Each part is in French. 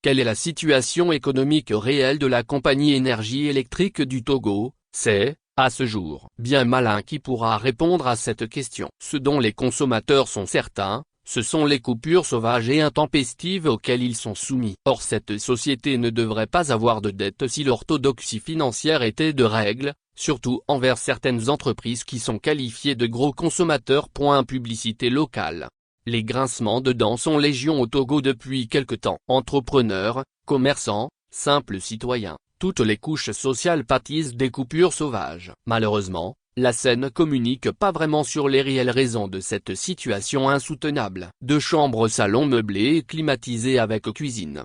Quelle est la situation économique réelle de la compagnie Énergie électrique du Togo? C'est, à ce jour, bien malin qui pourra répondre à cette question. Ce dont les consommateurs sont certains, ce sont les coupures sauvages et intempestives auxquelles ils sont soumis. Or cette société ne devrait pas avoir de dette si l'orthodoxie financière était de règle, surtout envers certaines entreprises qui sont qualifiées de gros consommateurs. Publicité locale. Les grincements de dents sont légion au Togo depuis quelque temps. Entrepreneurs, commerçants, simples citoyens, toutes les couches sociales pâtissent des coupures sauvages. Malheureusement, la scène ne communique pas vraiment sur les réelles raisons de cette situation insoutenable. 2 chambres salon meublées et climatisées avec cuisine.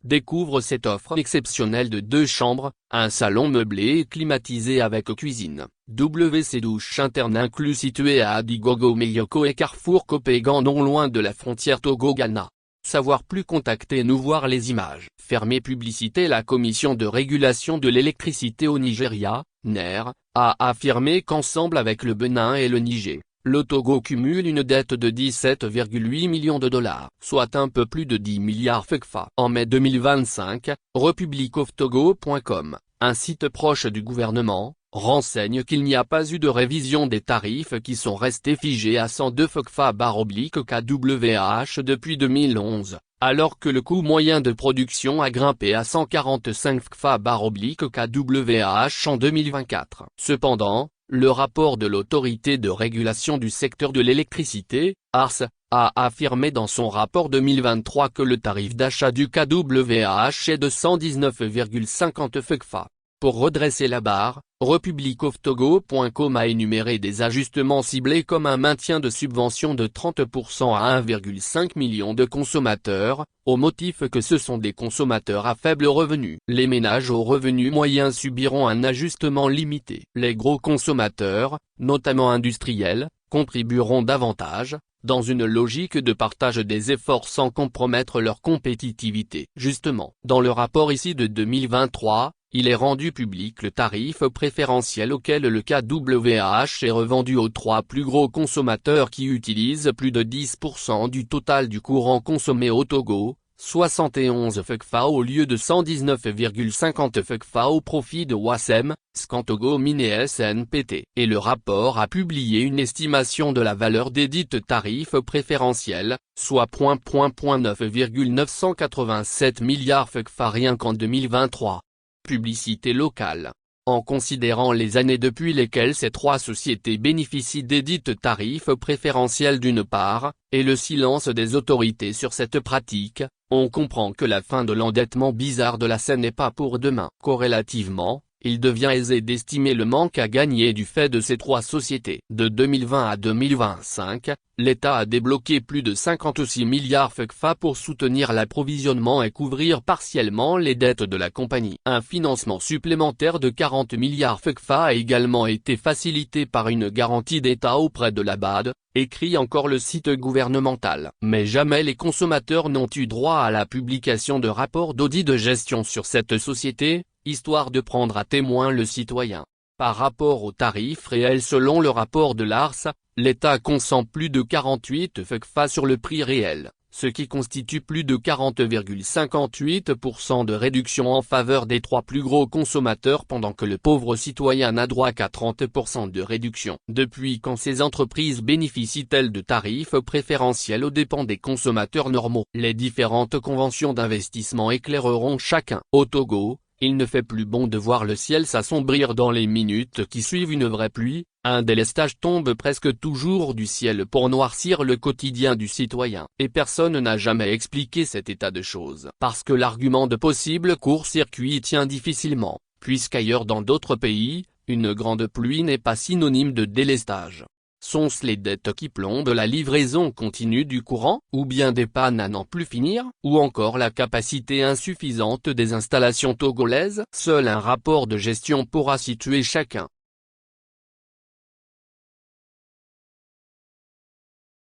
Découvre cette offre exceptionnelle de 2 chambres, un salon meublé et climatisé avec cuisine, WC douche interne inclus situé à Adigogo Meyoko et Carrefour Kopégan non loin de la frontière Togo-Ghana. Savoir plus, contactez-nous, voir les images. Fermée publicité. La Commission de régulation de l'électricité au Nigeria, NER, a affirmé qu'ensemble avec le Bénin et le Niger, le Togo cumule une dette de 17,8 millions de dollars, soit un peu plus de 10 milliards CFA. En mai 2025, republicoftogo.com, un site proche du gouvernement, renseigne qu'il n'y a pas eu de révision des tarifs qui sont restés figés à 102 CFA/kWh depuis 2011, alors que le coût moyen de production a grimpé à 145 CFA/kWh en 2024. Cependant, le rapport de l'Autorité de régulation du secteur de l'électricité, ARS, a affirmé dans son rapport 2023 que le tarif d'achat du kWh est de 119,50 CFA. Pour redresser la barre, republicoftogo.com a énuméré des ajustements ciblés comme un maintien de subvention de 30% à 1,5 million de consommateurs, au motif que ce sont des consommateurs à faible revenu. Les ménages aux revenus moyens subiront un ajustement limité. Les gros consommateurs, notamment industriels, contribueront davantage, dans une logique de partage des efforts sans compromettre leur compétitivité. Justement, dans le rapport ici de 2023, il est rendu public le tarif préférentiel auquel le kWh est revendu aux 3 plus gros consommateurs qui utilisent plus de 10% du total du courant consommé au Togo, 71 CFA au lieu de 119,50 CFA au profit de Wasem, Scantogo Mine SNPT. Et le rapport a publié une estimation de la valeur des dites tarifs préférentiels, soit 9,987 milliards CFA rien qu'en 2023. Publicité locale. En considérant les années depuis lesquelles ces 3 sociétés bénéficient des dites tarifs préférentiels d'une part, et le silence des autorités sur cette pratique, on comprend que la fin de l'endettement bizarre de la scène n'est pas pour demain. Corrélativement, il devient aisé d'estimer le manque à gagner du fait de ces 3 sociétés. De 2020 à 2025, l'État a débloqué plus de 56 milliards CFA pour soutenir l'approvisionnement et couvrir partiellement les dettes de la compagnie. Un financement supplémentaire de 40 milliards CFA a également été facilité par une garantie d'État auprès de la BAD, écrit encore le site gouvernemental. Mais jamais les consommateurs n'ont eu droit à la publication de rapports d'audit de gestion sur cette société, histoire de prendre à témoin le citoyen. Par rapport aux tarifs réels selon le rapport de l'ARS, l'État consent plus de 48 CFA sur le prix réel, ce qui constitue plus de 40,58% de réduction en faveur des 3 plus gros consommateurs pendant que le pauvre citoyen n'a droit qu'à 30% de réduction. Depuis quand ces entreprises bénéficient-elles de tarifs préférentiels aux dépens des consommateurs normaux? Les différentes conventions d'investissement éclaireront chacun. Au Togo, il ne fait plus bon de voir le ciel s'assombrir dans les minutes qui suivent une vraie pluie, un délestage tombe presque toujours du ciel pour noircir le quotidien du citoyen. Et personne n'a jamais expliqué cet état de choses. Parce que l'argument de possible court-circuit tient difficilement, puisqu'ailleurs dans d'autres pays, une grande pluie n'est pas synonyme de délestage. Sont-ce les dettes qui plombent la livraison continue du courant, ou bien des pannes à n'en plus finir, ou encore la capacité insuffisante des installations togolaises? Seul un rapport de gestion pourra situer chacun.